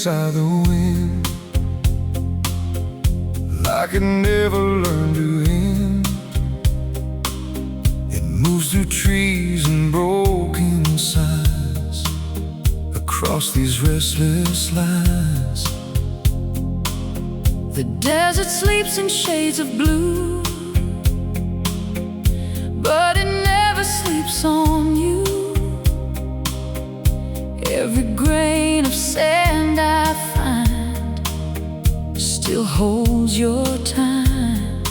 beside the wind, like it never learned to end. It moves through trees and broken signs, across these restless lines. The desert sleeps in shades of blue, but it never sleeps on you. Every grain of sand I find still holds your time.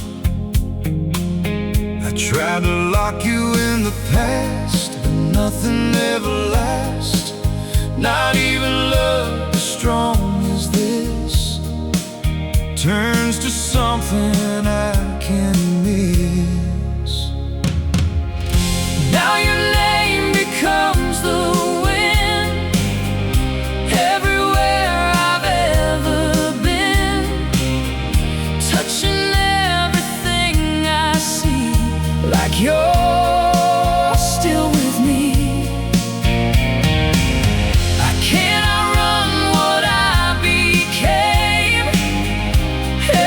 I tried to lock you in the past, but nothing ever lasts. Not even love as strong as this turns to something I can't miss. Now your name becomes the wind everywhere I've ever been, touching everything I see, like you're still with me. I cannot run what I became.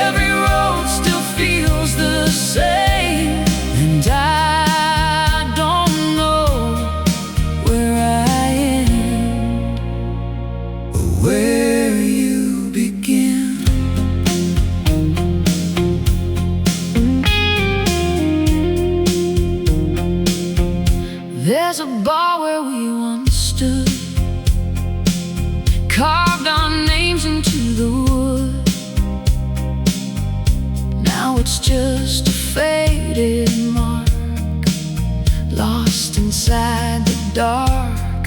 Every road still feels the same, and I don't know where I end Or where you begin. There's a bar where we once stood, carved our names into the wood. Now it's just a faded mark, lost inside the dark.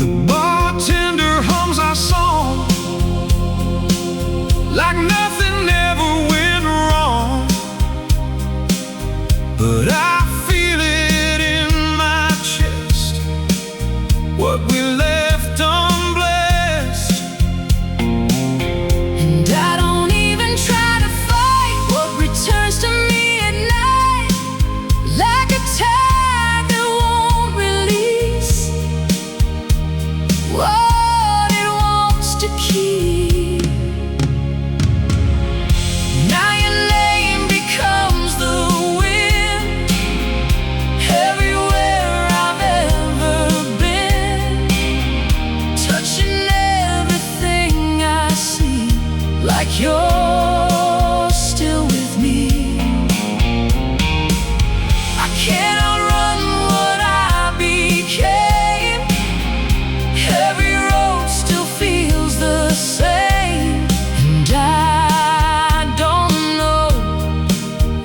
The bartender hums our song like nothing ever went wrong, but I feel it in my chest, what we left unblessed. And I don't even try to fight what returns to me at night, like a tide that won't release what it wants to keep. Now your name becomes the wind everywhere I've ever been, touching everything I see, like you're still with me. I cannot run what I became. Every road still feels the same, and I don't know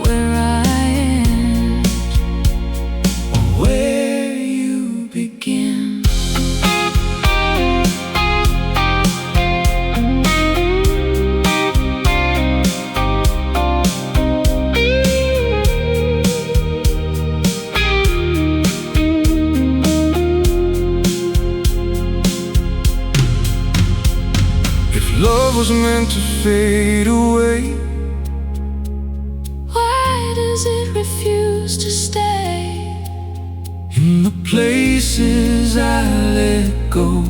where I end Or where you begin. if love was meant to fade away, Why does it refuse to stay? in the places I let go,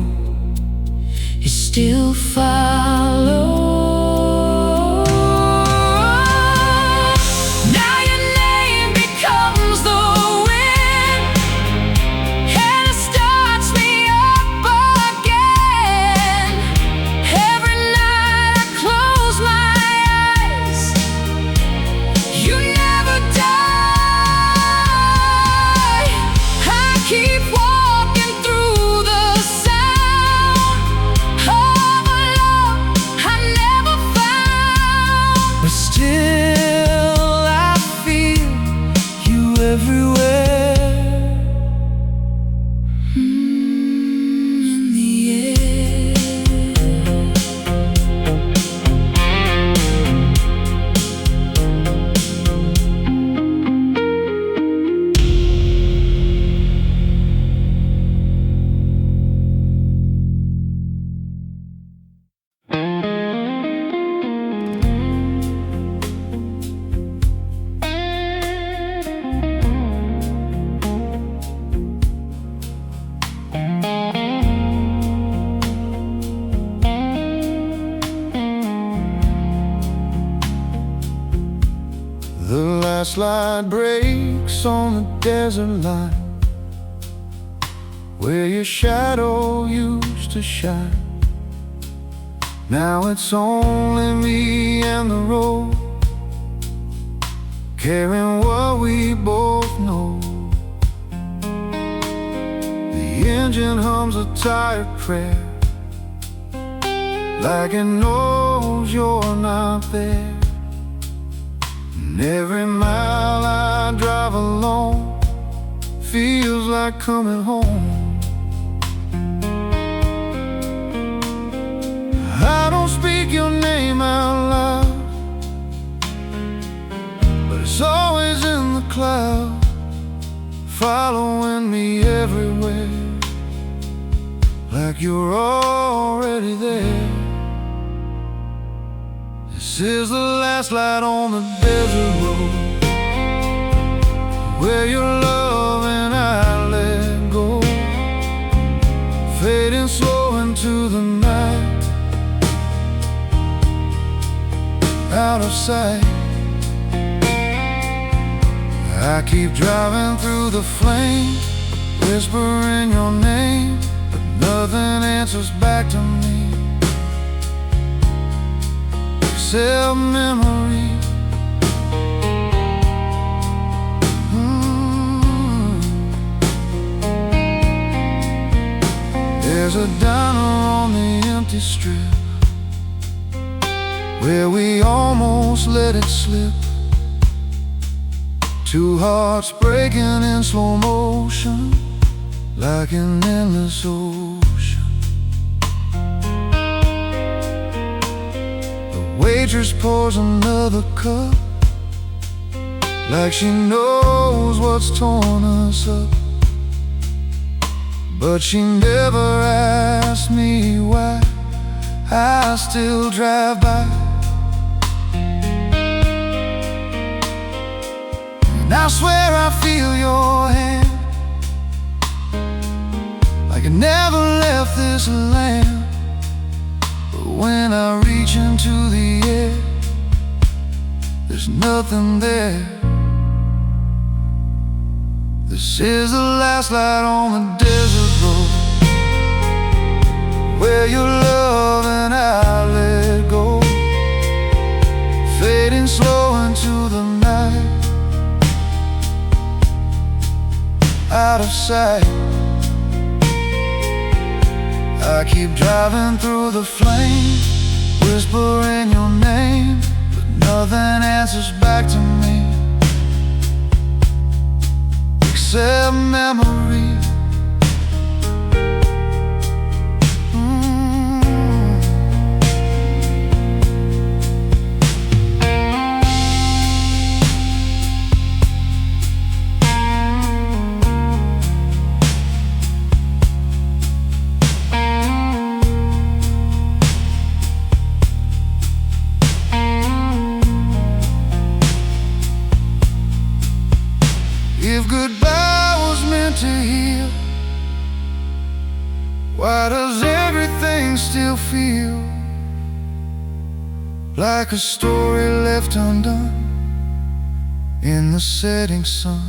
You still follow. Now your name becomes the wind, and it starts me up again. Every night I close my eyes, you never die. I keep walking through the sound of a love I never found, but still I feel you everywhere. in the air. landslide breaks on the desert line, where your shadow used to shine. Now it's only me and the road, carrying what we both know. The engine hums a tired prayer, like it knows you're not there. And every mile I drive alone feels like coming home. I don't speak your name out loud, but it's always in the cloud, following me everywhere, like you're already there. This is the last light on the desert road, where your love and I let go, fading slow into the night, out of sight. I keep driving through the flame, whispering your name, but nothing answers back to me except memory. There's a diner on the empty strip, where we almost let it slip. Two hearts breaking in slow motion, like an endless ocean. The waitress pours another cup, like she knows what's torn us up, but she never asked me why. I still drive by, and I swear I feel your hand, like I never left this land. But when I reach into the air, there's nothing there. This is the last light on the desert road, where your love and I let go, fading slow into the night, out of sight. I keep driving through the flame, whispering your name, but nothing answers back to me except memory. If goodbye was meant to heal, why does everything still feel like a story left undone in the setting sun?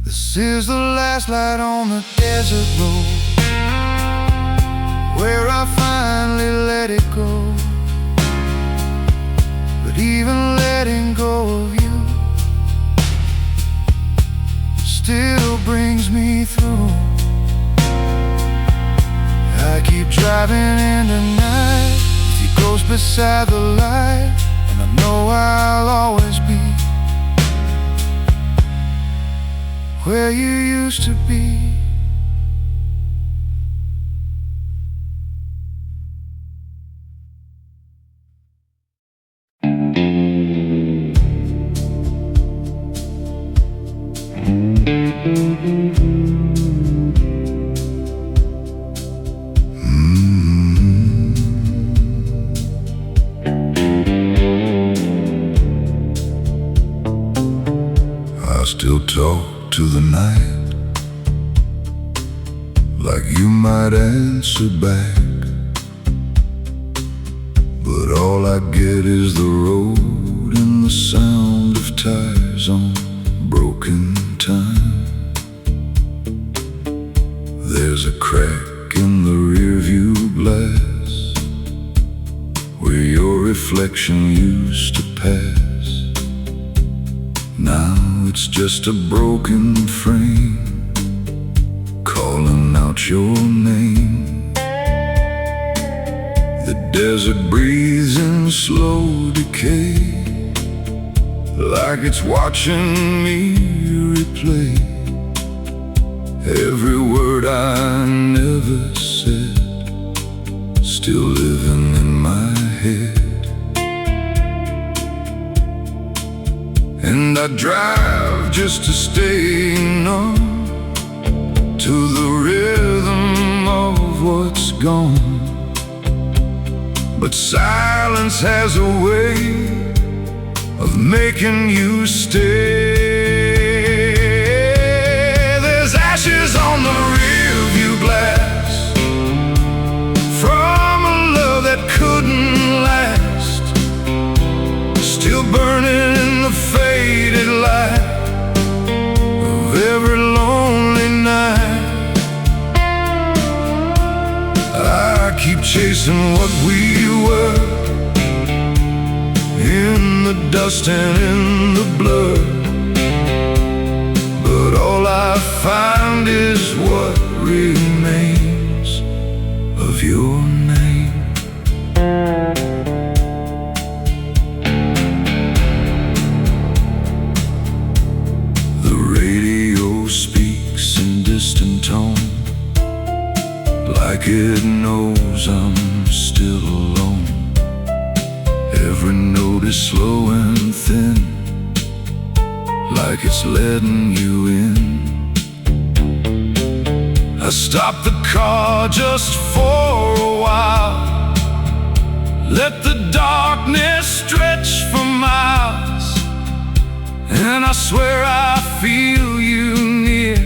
This is the last light on the desert road, where I finally let it go. But even letting go of you still brings me through. I keep driving in the night, with your ghost beside the light, and I know I'll always be where you used to be. I still talk to the night, like you might answer back, but all I get is the road and affection used to pass. Now it's just a broken frame calling out your name. The desert breathes in slow decay, like it's watching me replay every word I never said, still living in my head. And I drive just to stay numb to the rhythm of what's gone. But silence has a way of making you stay. There's ashes on the rearview glass from a love that couldn't last, still burning in the faded light of every lonely night. I keep chasing what we were, in the dust and in the blur, but all I find is what remains of your name. The radio speaks in distant tone, like it knows I'm still alone. Every note is slow and thin, like it's letting you in. I stopped the car just for a while, let the darkness stretch for miles, and I swear I feel you near.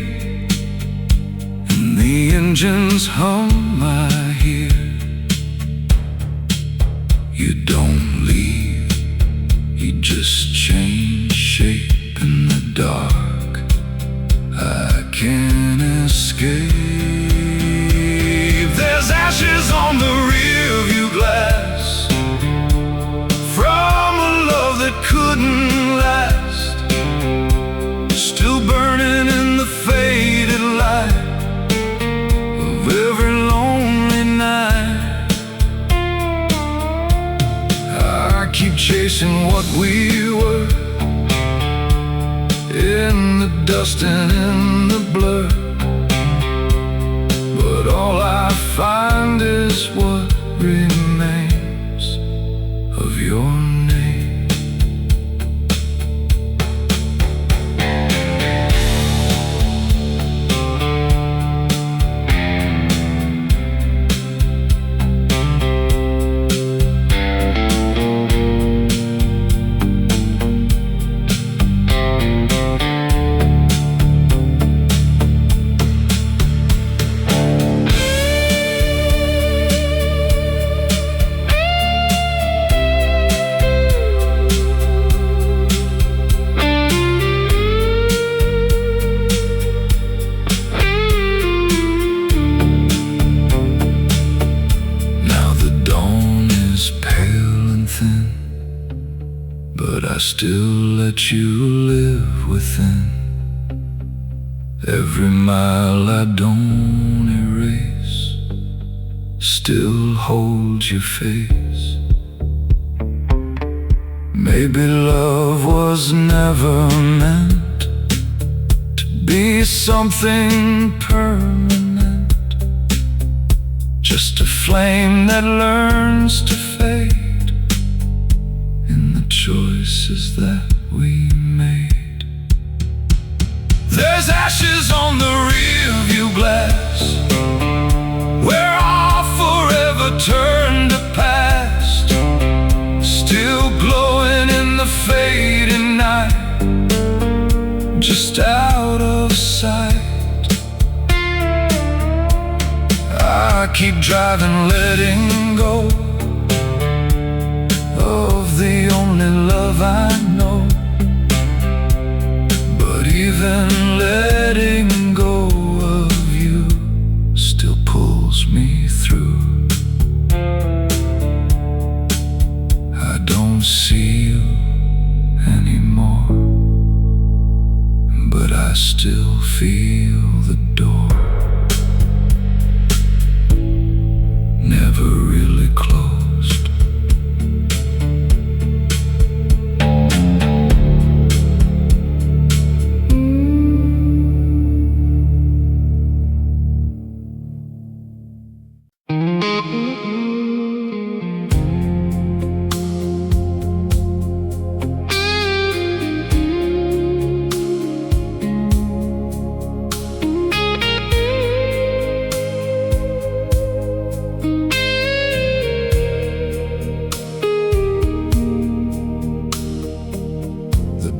And the engines hum I hear. You don't leave, you just change shape in the dark. I can't escape. There's ashes on the rearview glass from a love that couldn't last, still burning in the faded light of every lonely night. I keep chasing what we were, in the dust and in the blur, but all I find is what remains of your name. But I still let you live within every mile I don't erase, still holds your face. Maybe love was never meant to be something permanent, just a flame that learns to fade in the choices that we made. There's ashes on the rearview glass where our forever turned to past, still glowing in the fading night, just out of sight. I keep driving, letting go of the only love I know, but even letting go of you still pulls me through. I don't I still feel the door never really closed.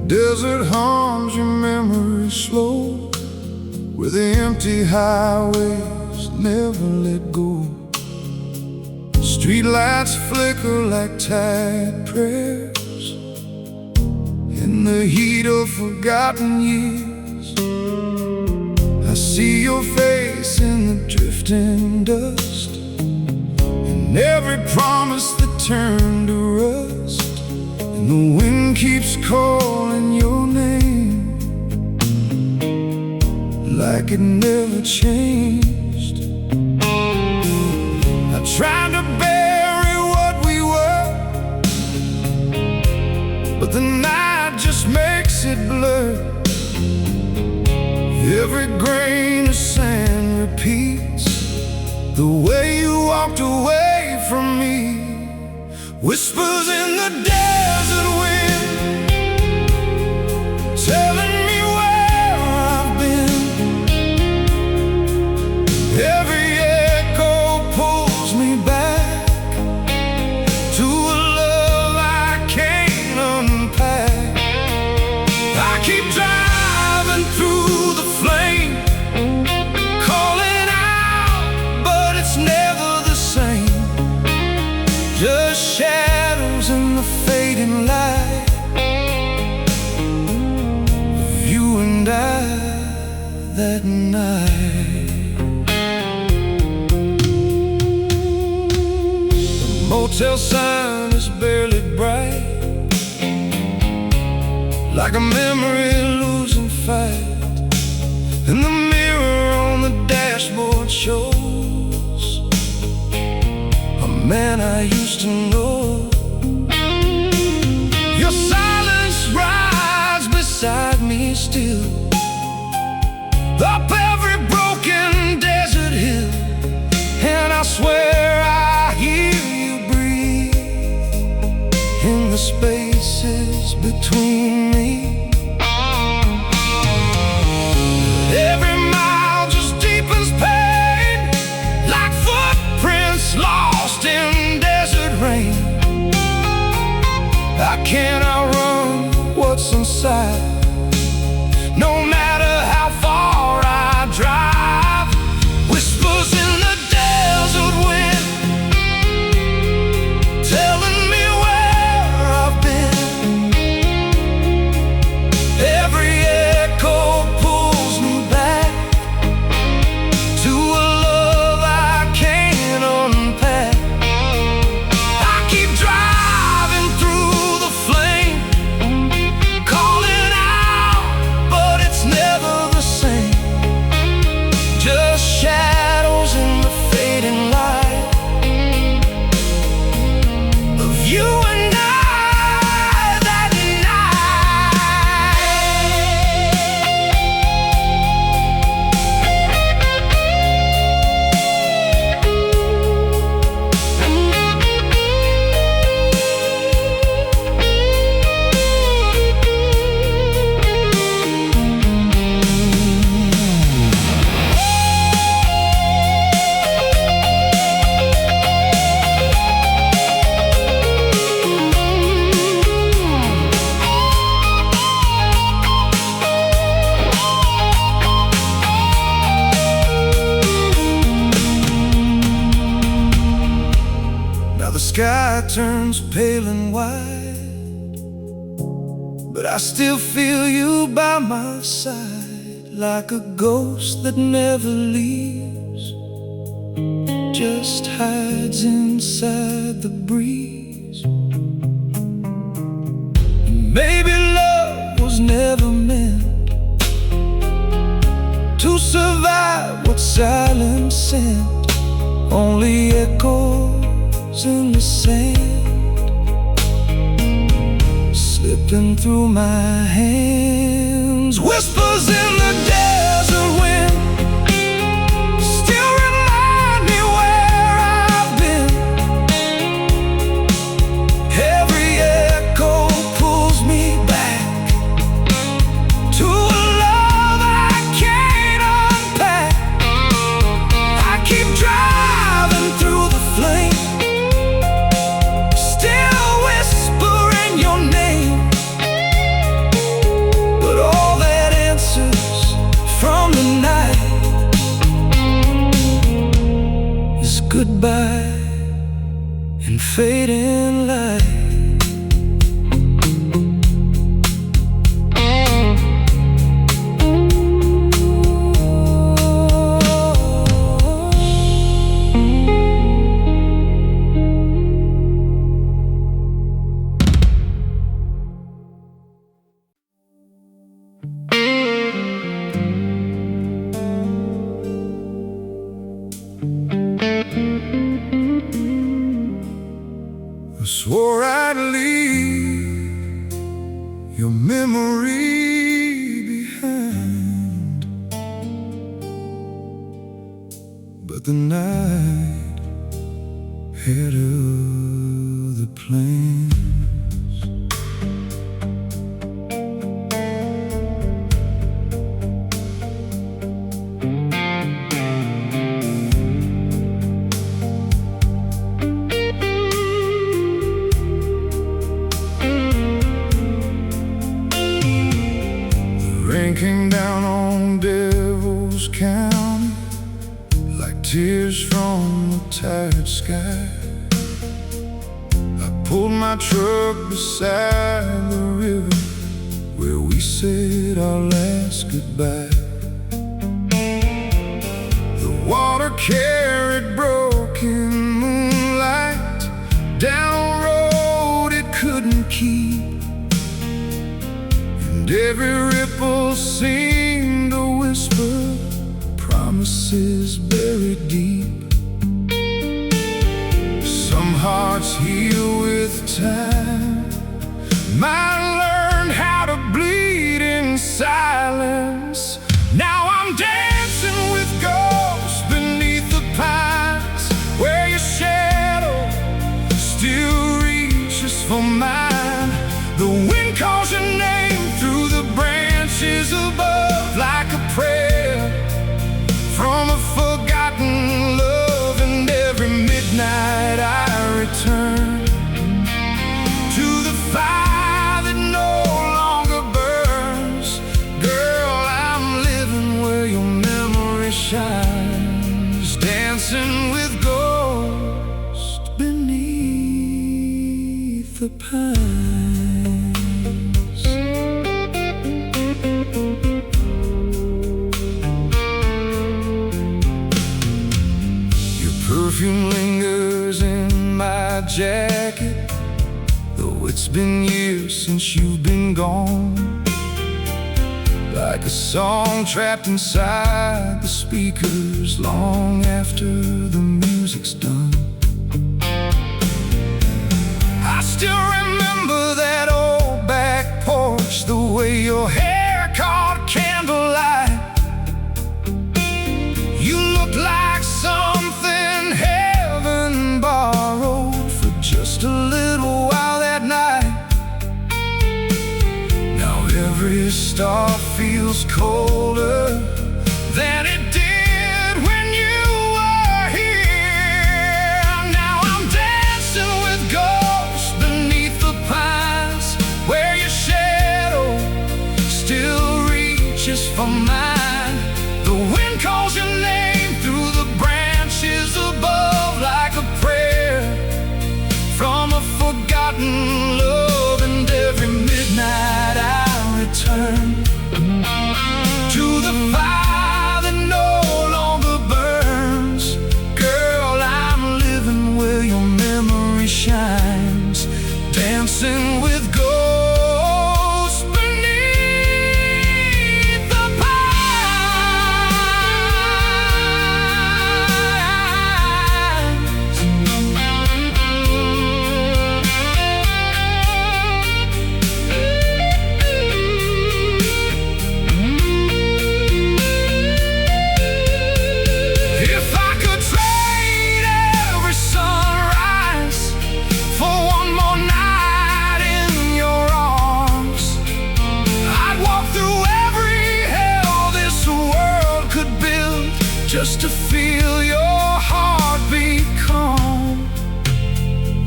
Desert hums your memory slow, where the empty highways never let go. Streetlights flicker like tired prayers in the heat of forgotten years. I see your face in the drifting dust, and every promise that turned to rust. And the wind keeps calling your name like it never changed. I tried to bury what we were, but the night just makes it blur. Every grain of sand repeats the way you walked away from me. Whispers in the desert wind, telling me where I've been. Every echo pulls me back to a love I can't unpack. I keep driving through the flame, calling out, but it's never the same. Just shadows in the fading light of you and I that night. The motel sign is barely bright, like a memory losing fight, and the mirror on the dashboard shows man I used to know. Your silence rides beside me still, up every broken desert hill, and I swear I hear you breathe in the spaces between me. Every mile just deepens pain, like footprints lost in desert rain. I can't outrun what's inside, no matter how far I drive. Whispers in the desert wind, telling me where I've been. Every echo pulls me back to a love I can't unpack. I keep driving through the flame, calling out, but it's never the same. Just shadows in the fading light of you and I that the sky turns pale and white, but I still feel you by my side, like a ghost that never leaves, just hides inside the breeze. Maybe love was never meant silent scent only echoes in the sand, slipping through my hands. Whispers in the desert wind still remind me where I've been. Every echo pulls me back to a love I can't unpack. I keep driving through the flame, still whispering your name, but all that answers from the night is goodbye and fading light. I swore I'd leave your memory behind, but the night had other plans. Rain came down on Devil's County like tears from a tired sky. I pulled my truck beside the river where we said our last goodbye. The water carried broken moonlight down a road it couldn't keep, and every ripple seemed to whisper promises buried deep. Some hearts heal with time, mine learned how to bleed in silence. Now I'm dancing with ghosts beneath the pines, where your shadow still reaches for mine. The wind calls your name through the branches above, like a prayer from a forgotten love. And every midnight I return to the fire that no longer burns. Girl, I'm living where your memory shines, dancing with ghosts beneath the pines. Perfume lingers in my jacket, though it's been years since you've been gone. Like a song trapped inside the speakers long after the music's done. I still remember that old back porch, the way your hair caught candlelight. You looked like something heaven borrowed for just a little while that night. Now every star feels colder than it did when you were here. Now I'm dancing with ghosts beneath the pines, where your shadow still reaches for mine. The wind calls your name through the branches above, like a prayer from a forgotten love. And every midnight I return to the fire that no longer burns. Girl, I'm living where your memory shines, dancing with ghosts beneath the pines. just to feel your heartbeat calm.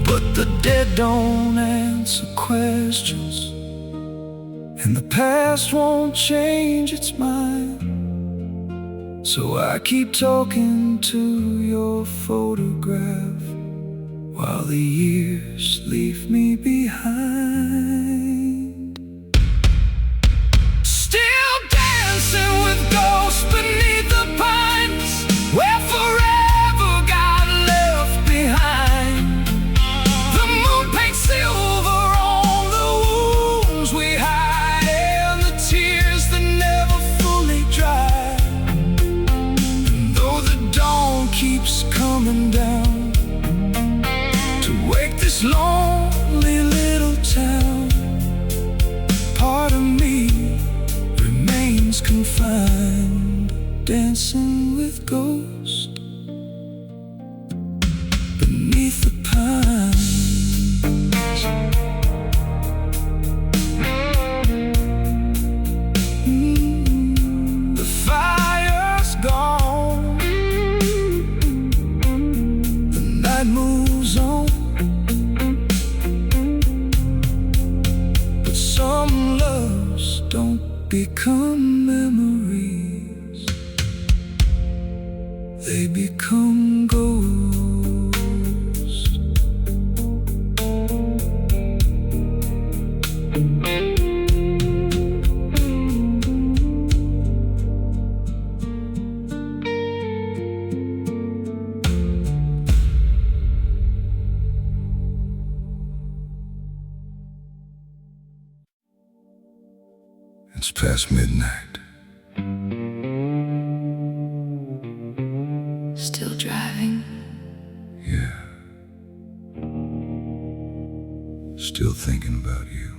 But the dead don't answer questions, and the past won't change its mind. So I keep talking to your photograph while the years leave me behind. Still dancing with ghosts beneath the pines, where forever got left behind. The moon paints silver on the wounds we hide, and the tears that never fully dry. And though the dawn keeps coming down to wake this lonely little town, part of me remains confined, dancing with ghosts beneath the pines. The fire's gone, the night moves on, but some loves don't become memories, they become ghosts. It's past midnight. Still driving. Yeah. Still thinking about you.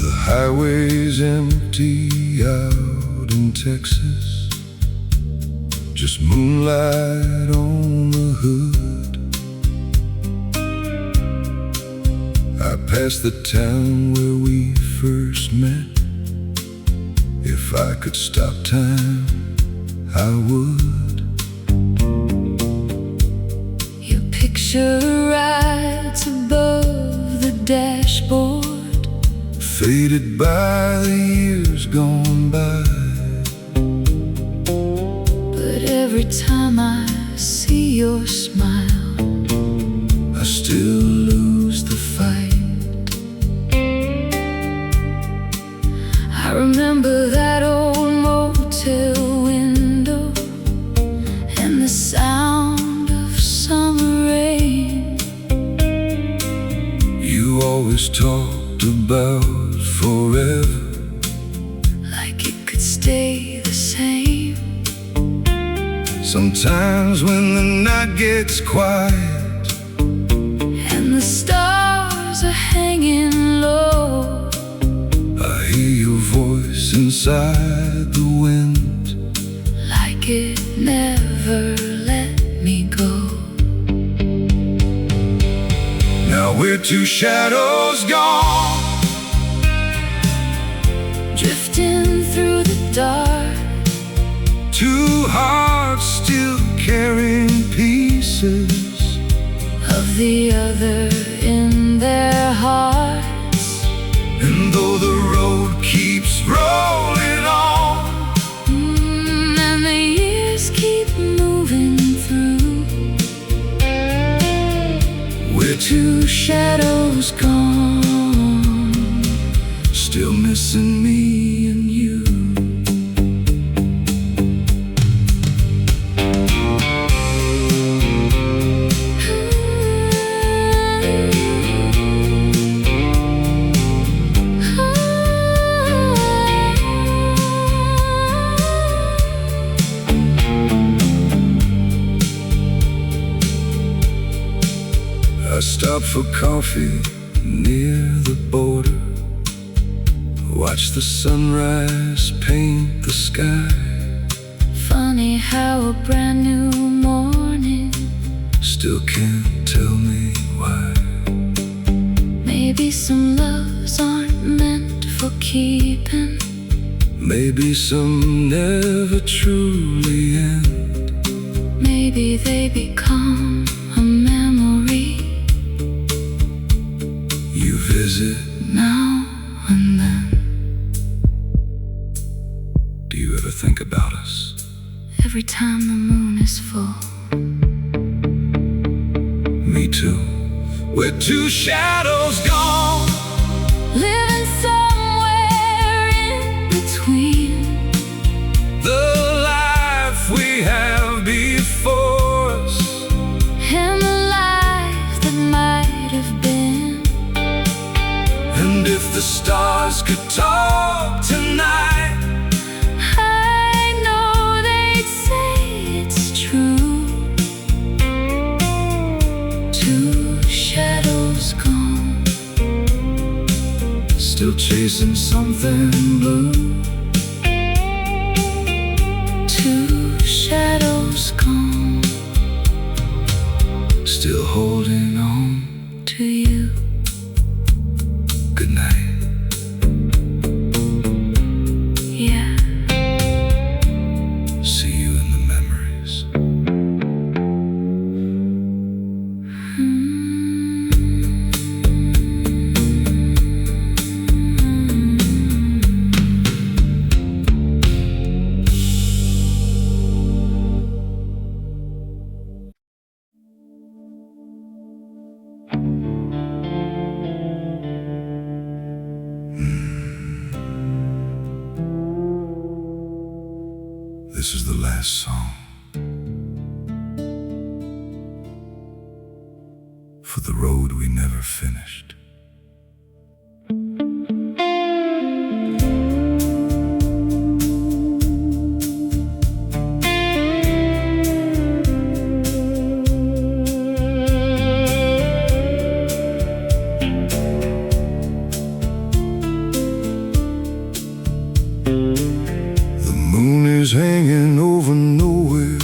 The highway's empty out in Texas, just moonlight on the hood. I passed the town where we first met. If I could stop time, I would. Your picture rides above the dashboard, faded by the years gone by. but every time I see your smile, I still lose the fight. I remember that old motel window and the sound of summer rain. You always talked about forever, Like it could stay the same. sometimes when the night gets quiet And the stars are hanging low, I hear your voice inside the wind. like it never let me go. Now we're two shadows gone, Drifting through the dark, two hearts still carrying pieces of the other in their hearts. and though the road keeps rolling on, And the years keep moving through, we're two shadows gone, still missing me and you. I stopped for coffee near the border, Watch the sunrise paint the sky. Funny how a brand new morning Still can't tell me why. Maybe some loves aren't meant for keeping. Maybe some never truly end. Maybe they become a memory You visit now and then. Do you ever think about us? Every time the moon is full. Me too. We're two shadows gone, Living somewhere in between. the life we have before us, And the life that might have been. and if the stars could talk tonight, I know they'd say it's true. Two shadows gone, still chasing something blue. two shadows gone, Still holding on. to you. Good night. Yeah. See you in the memories. This is the last song for the road we never finished. The moon is hanging over nowhere,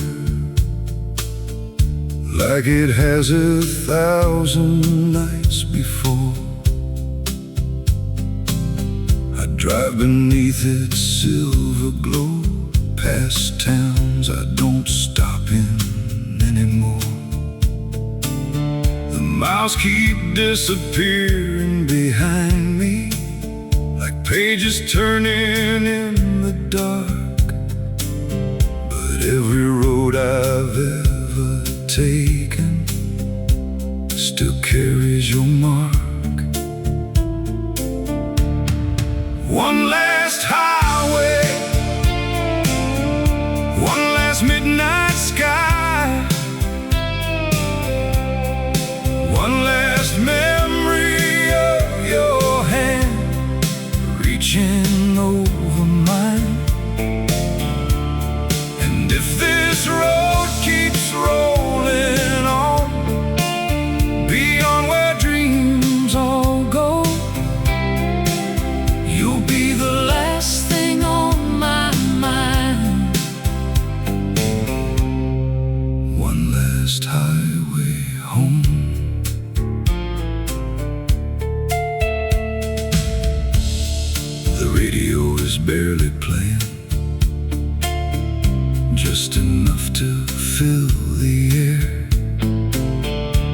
like it has 1,000 nights before. I drive beneath its silver glow, past towns I don't stop in anymore. The miles keep disappearing behind me, like pages turning in the dark. But every road I've ever taken still carries your mark. One last highway, one last midnight sky, one last memory of your hand reaching over mine. And if this road keeps rolling on, beyond where dreams all go, you'll be the last thing on my mind. One last highway home. The radio is barely playing, just enough to fill the air.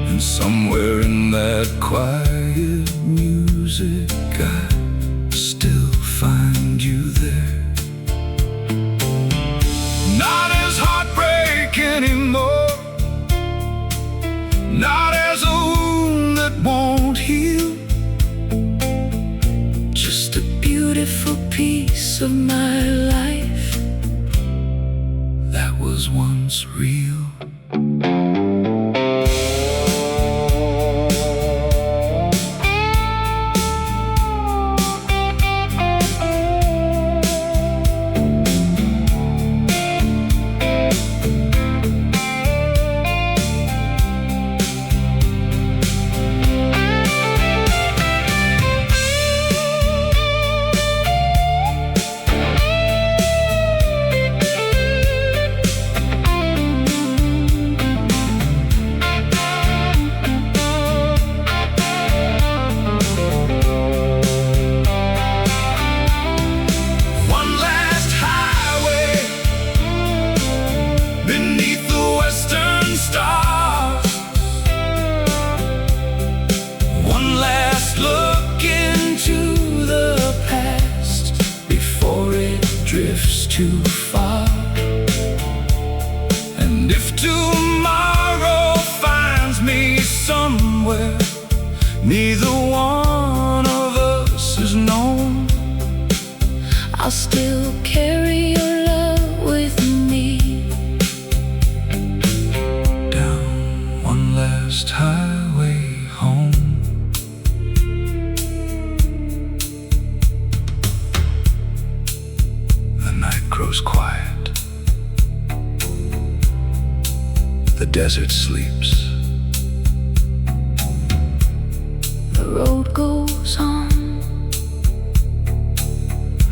And somewhere in that quiet music I still find you there. Not as heartbreak anymore, not as a wound that won't heal, Just a beautiful piece of my life that was once real. too far. And if tomorrow finds me somewhere neither one of us is known, I'll still carry your love with me. Down one last highway home. The night grows quiet. The desert sleeps. The road goes on,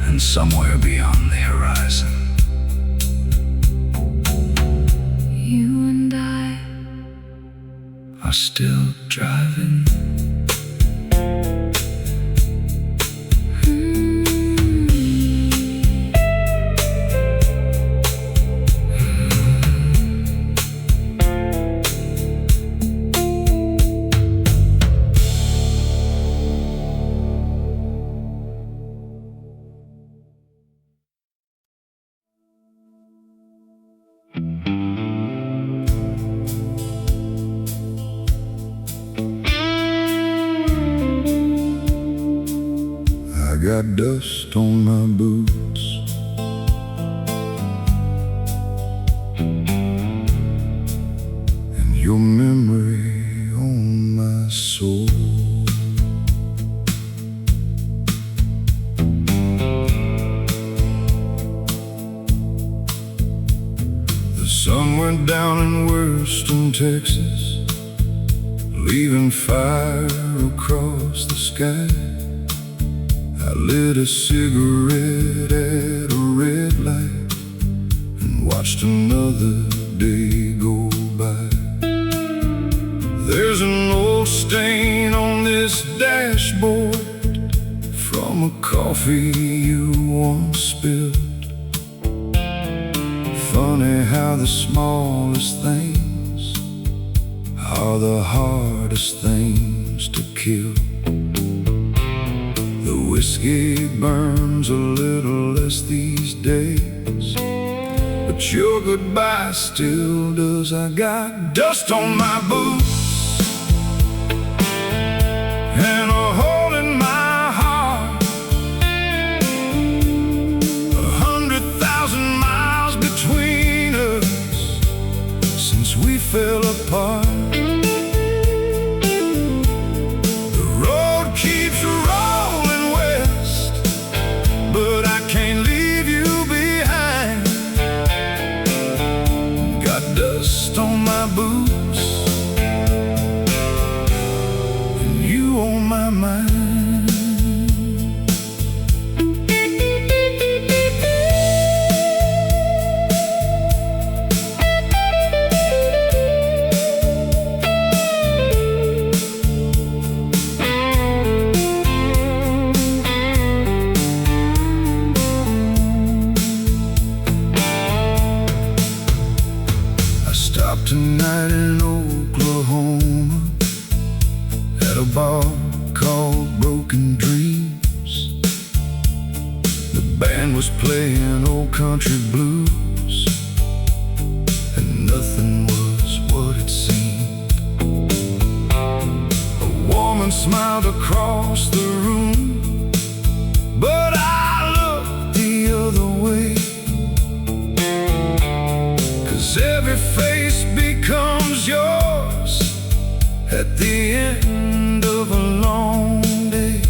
and somewhere beyond the horizon, you and I are still driving. I got dust on my boots, and your memory on my soul. The sun went down in Western Texas, leaving fire across the sky. I lit a cigarette at a red light and watched another day go by. There's an old stain on this dashboard from a coffee you once spilled. Funny how the smallest things are the hardest things to kill. The whiskey burns a little less these days, but your goodbye still does. I got dust on my boots and a hole in my heart. 100,000 miles between us since we fell apart. On my boots, and you on my mind. Tonight in Oklahoma, at a bar called Broken Dreams. The band was playing old country blues, and nothing was what it seemed. A woman smiled across the room, but I looked the other way. 'Cause every face becomes yours at the end of a long day.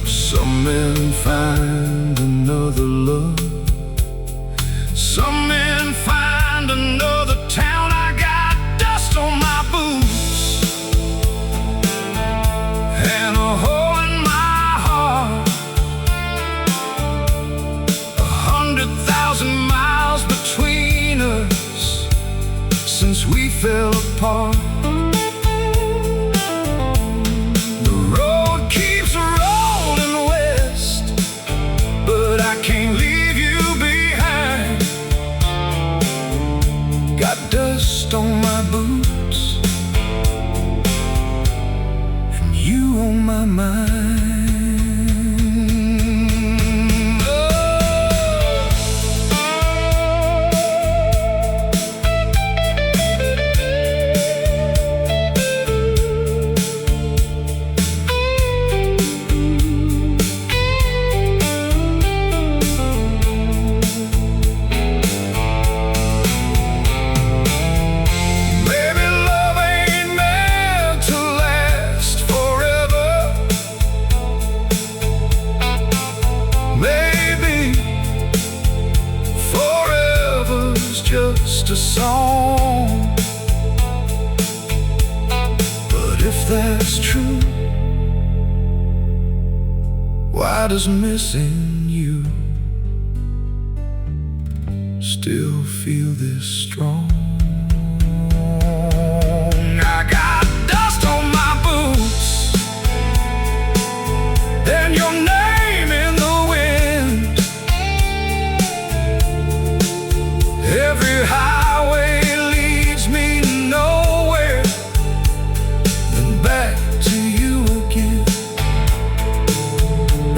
Some men find another love, some men find another town. I got dust on my boots and a hole in my heart. 100,000 miles between us since we fell apart. The road keeps rolling west, but I can't leave you behind. Got dust on my boots and you on my mind. Oh. is true? Why does missing you still feel this strong? I got dust on my boots and your name in the wind. Every highway leads me nowhere but back to you again.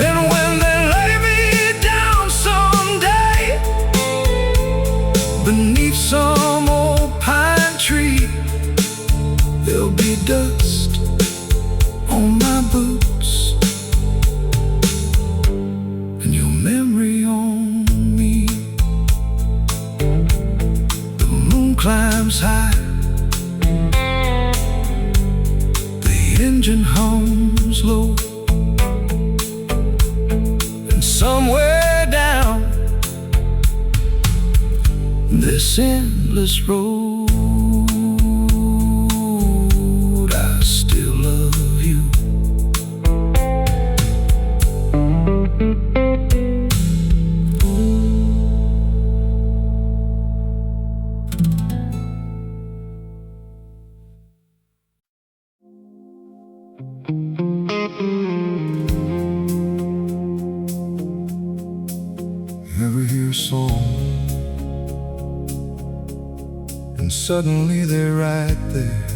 And when they lay me down someday beneath some old pine tree, there'll be dust on my boots and your memory on me. The moon climbs high, the engine hums low, and somewhere down this endless road I still love you. Never hear a song, and suddenly they're right there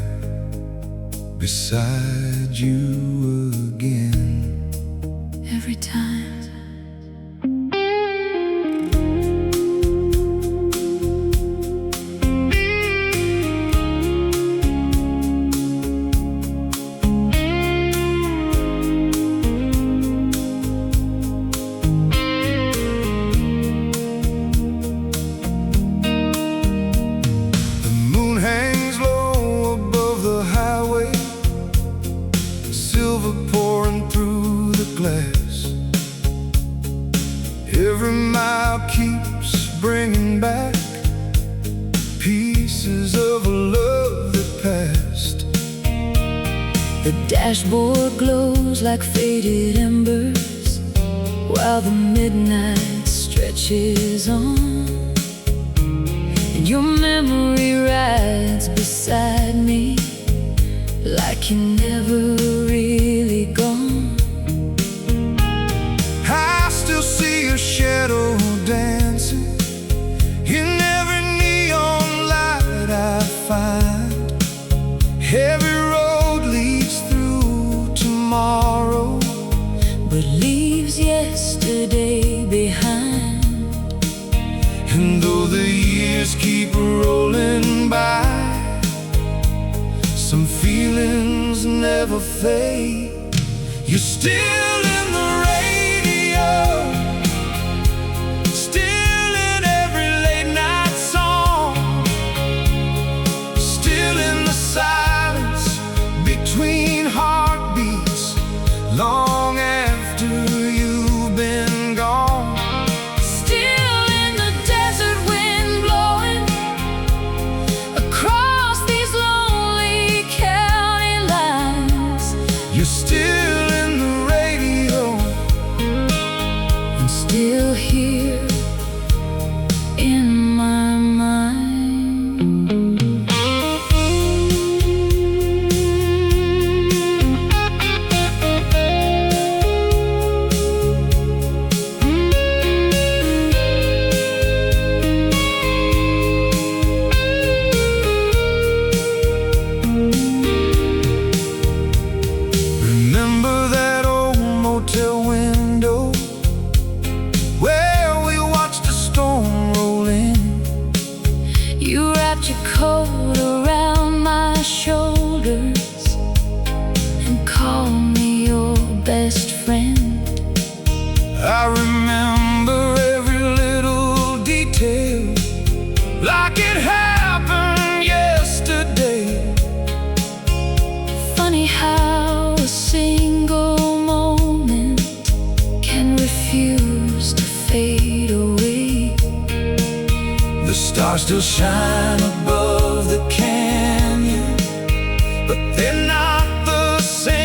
beside you again. Every time The moon hangs low above the highway, silver pouring through the glass. Every mile keeps bringing back pieces of a love that passed. the dashboard glows like faded embers while the midnight stretches on, and your memory rides beside me like you're never really gone. I still see your shadow dancing in every neon light I find. Every road leads through tomorrow But leaves yesterday behind. and though the years keep rolling by, some feelings never fade. You're still in the radio, still in every late night song, still in the silence between heartbeats long after you've been gone. Still in the desert wind blowing across these lonely county lines. You're still in the radio, And still here in my mind. remember that old motel window where we watched the storm roll in? You wrapped your coat around my shoulders and called me your best friend. I remember every little detail like it happened yesterday. Funny how a single moment can refuse to fade away. The stars still shine above the canyon, but they're not the same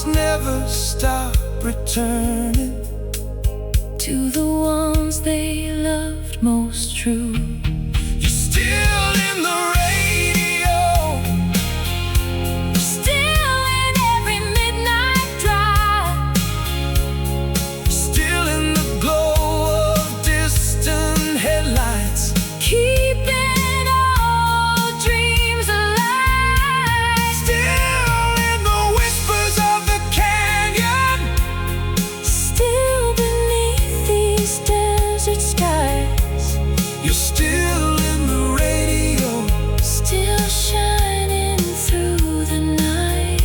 hearts never stop returning to the ones they loved most true. You're still in the radio, Still in every midnight drive, still in the glow of distant headlights, keeping all dreams alive. still in the whispers of the canyon, Still beneath these desert skies, you're still in the radio, still shining through the night.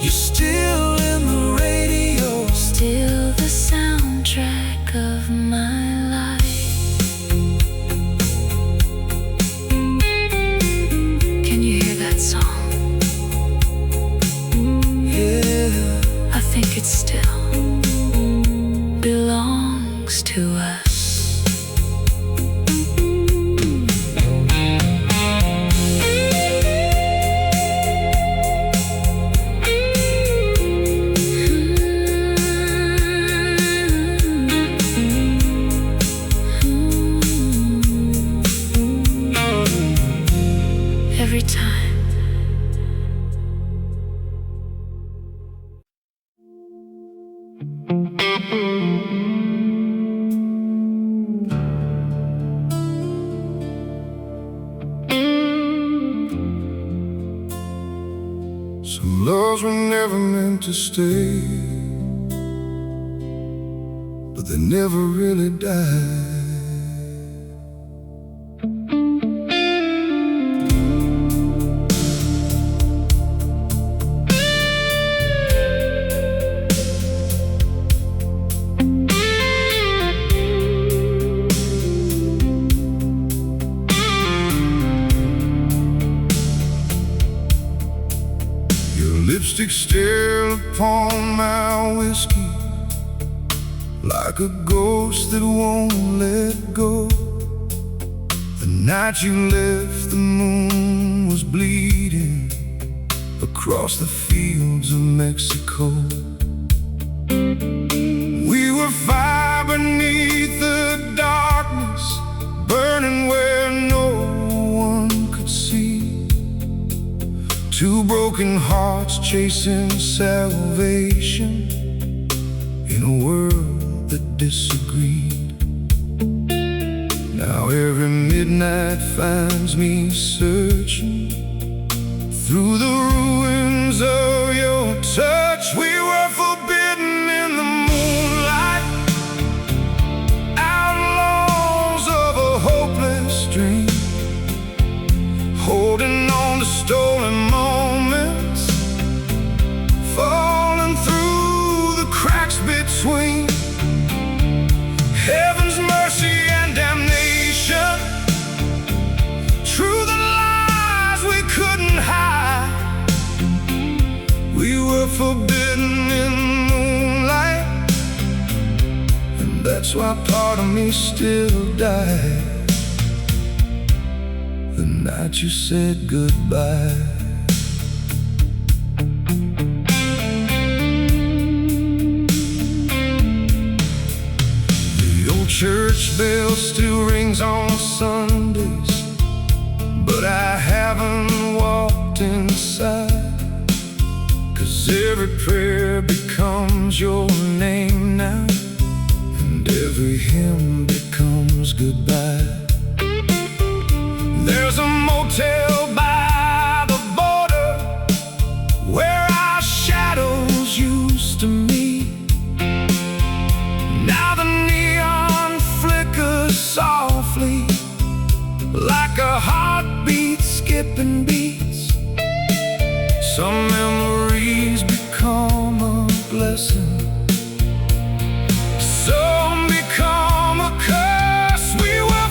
you're still in the radio, Still the soundtrack of my life. Can you hear that song? yeah. I think it still belongs to us. Every time. Some loves were never meant to stay, but they never really died. Lipstick still upon my whiskey, like a ghost that won't let go. The night you left, the moon was bleeding across the fields of Mexico. We were fire beneath the darkness, burning where no one could see. Two broken hearts chasing salvation in a world that disagreed. Now every midnight finds me searching through the ruins of your touch. We were forbidden in the moonlight, outlaws of a hopeless dream, holding on to stolen moments, falling through the cracks between heaven's mercy and damnation. True the lies we couldn't hide. We were forbidden in the moonlight, and that's why part of me still died the night you said goodbye. The old church bell still rings on Sundays, but I haven't walked inside, 'cause every prayer becomes your name now, and every hymn becomes goodbye. There's a motel by the border where our shadows used to meet. Now the neon flickers softly, like a heartbeat skipping beats. Some memories become a blessing, some become a curse. We were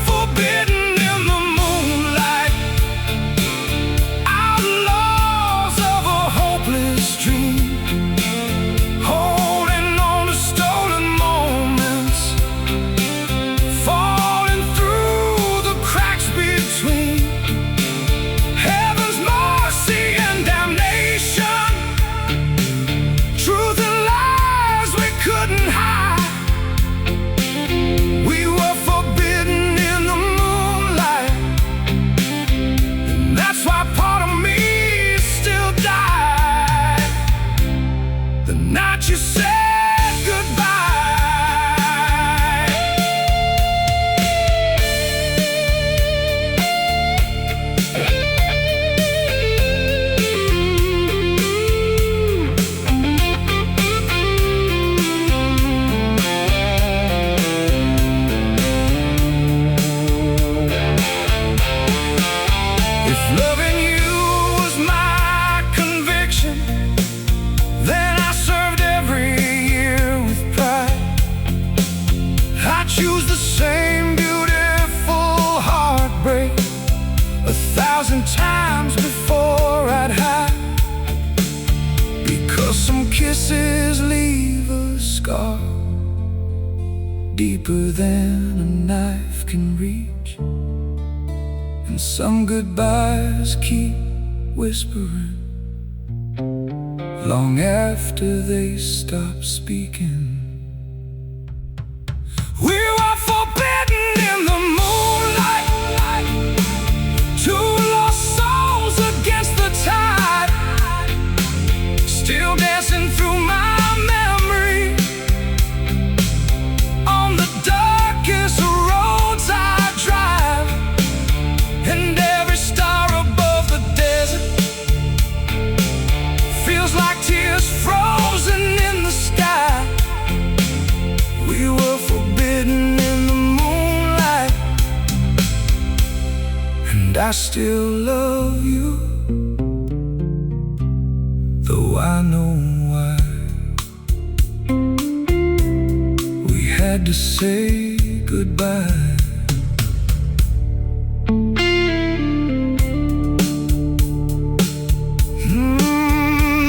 loving you was my conviction, then I served every year with pride. I choose the same beautiful heartbreak 1,000 times before I'd hide, because some kisses leave a scar deeper than a knife can reach, and some goodbyes keep whispering long after they stop speaking. We were forbidden in the moonlight, two lost souls against the tide, still dancing through my memory on the darkest roads I drive. And every star above the desert feels like tears frozen in the sky. We were forbidden in the moonlight, and I still love you, though I know why we had to say goodbye.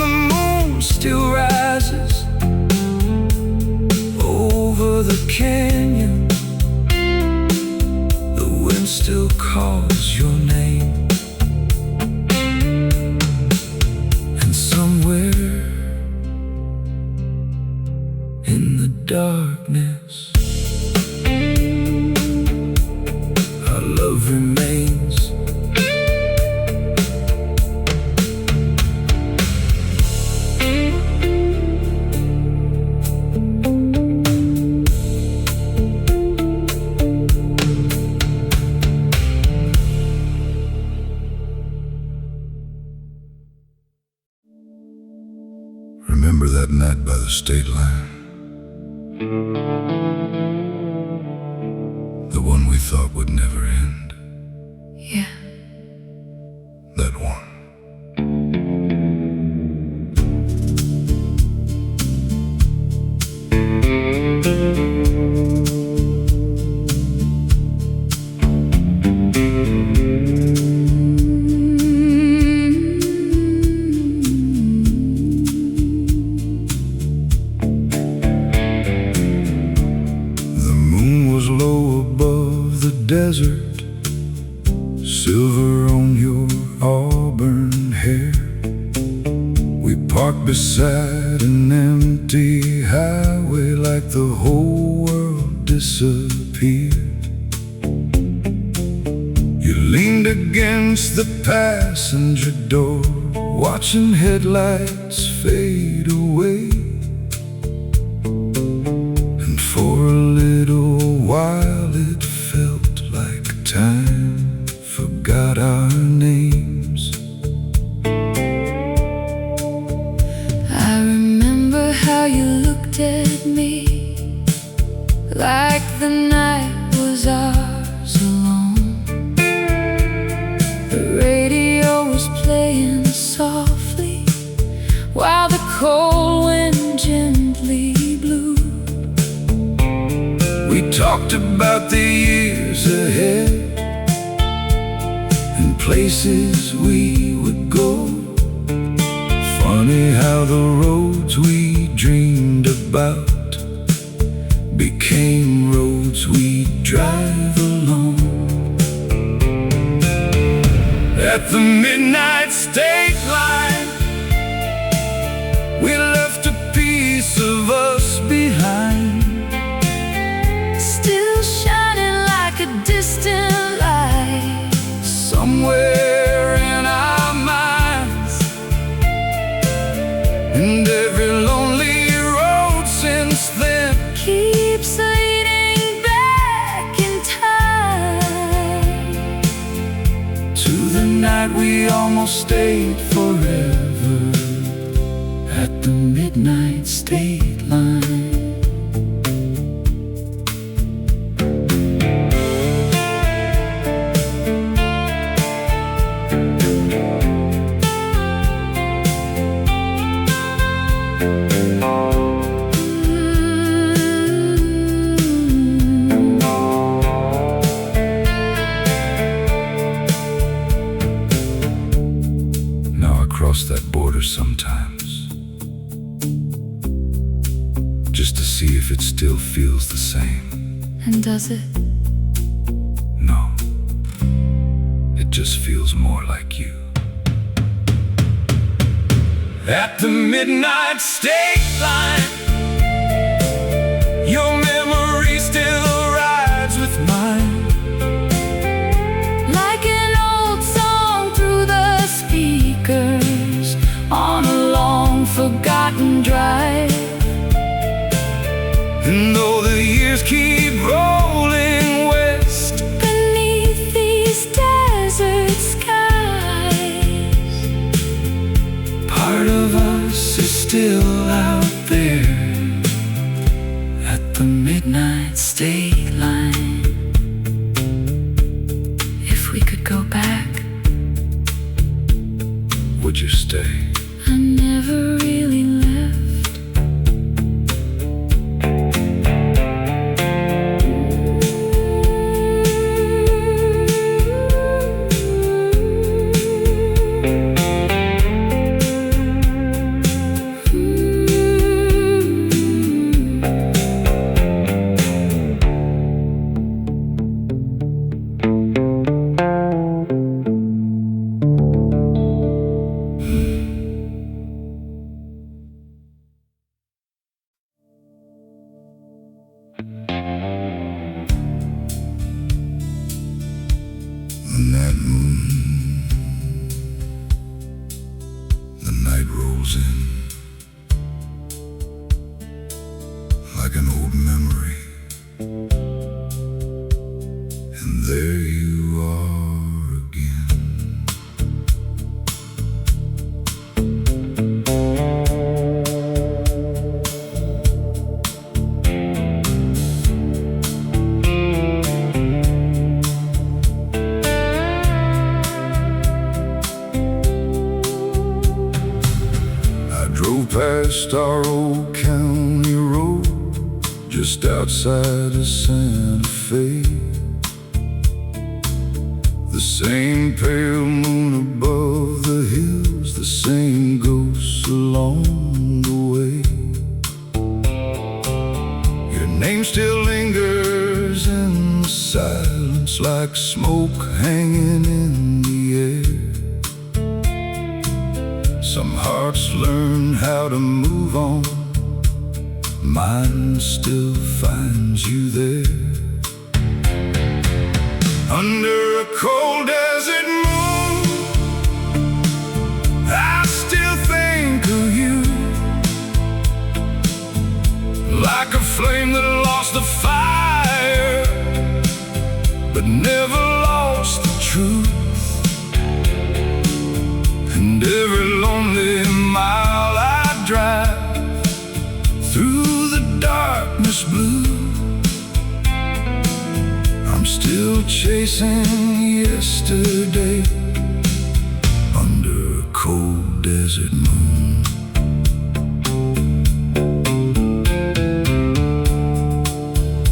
The moon still rises over the canyon, the wind still calls your name, and somewhere in the darkness our love remains. Remember that night by the state line, the one we thought would never end? Yeah. That one. Desert, silver on your auburn hair. We parked beside an empty highway like the whole world disappeared. You leaned against the passenger door, watching headlights fade away, and for a little while it felt like time forgot our names. I remember how you looked at me like the night was ours alone. The radio was playing softly while the cold wind gently blew. We talked about the years ahead and places we would go. Funny how the roads we dreamed about became roads we drive alone. At the midnight state line, we left a piece of us behind, Still shining like a distant light somewhere in our minds. And every lonely road since then keeps leading back in time to the night we almost stayed forever at the midnight state line. cross that border sometimes, just to see if it still feels the same. And does it? No, it just feels more like you. At the midnight state line, your memory still rides with mine. Like an old song through the speakers on a long forgotten drive. And though the years keep rolling west beneath these desert skies, part of us is still out there at the midnight state line. If we could go back, would you stay? I never really left. When that moon, the night rolls in like an old memory, and there you are again. Drove past our old county road just outside of Santa Fe. The same pale moon above the hills, the same ghosts along the way. Your name still lingers in the silence like smoke hanging in the air. Some hearts learn how to move on, mine still finds you there. Under a cold desert moon, I still think of you, like a flame that lost the fire, but never lost the truth. And every lonely mile I drive through the darkness blue, I'm still chasing yesterday under a cold desert moon.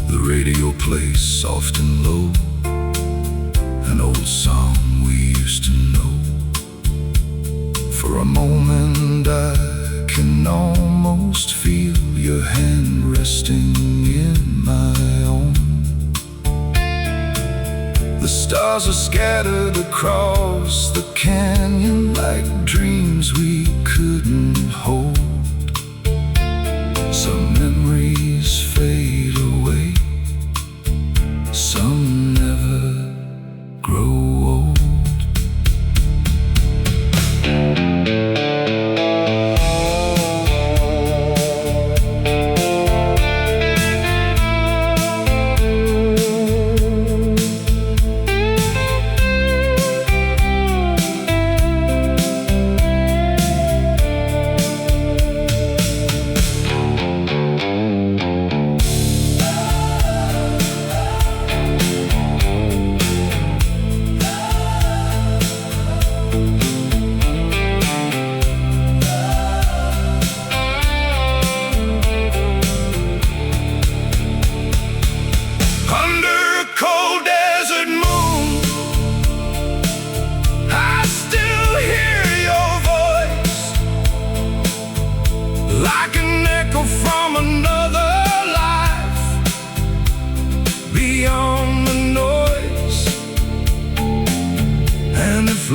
The radio plays soft and low, an old song we used to know. For a moment I can almost feel your hand resting in my own. The stars are scattered across the canyon like dreams we couldn't hold. Some memories fade away, some never grow old.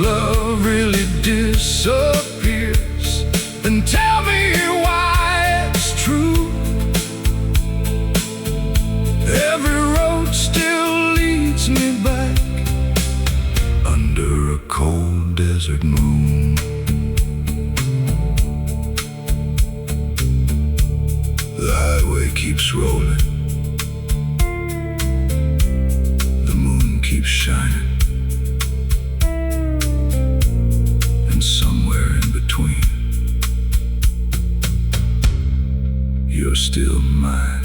love really disappears, then tell me why it's true. Every road still leads me back under a cold desert moon. The highway keeps rolling, the moon keeps shining, and somewhere in between, you're still mine.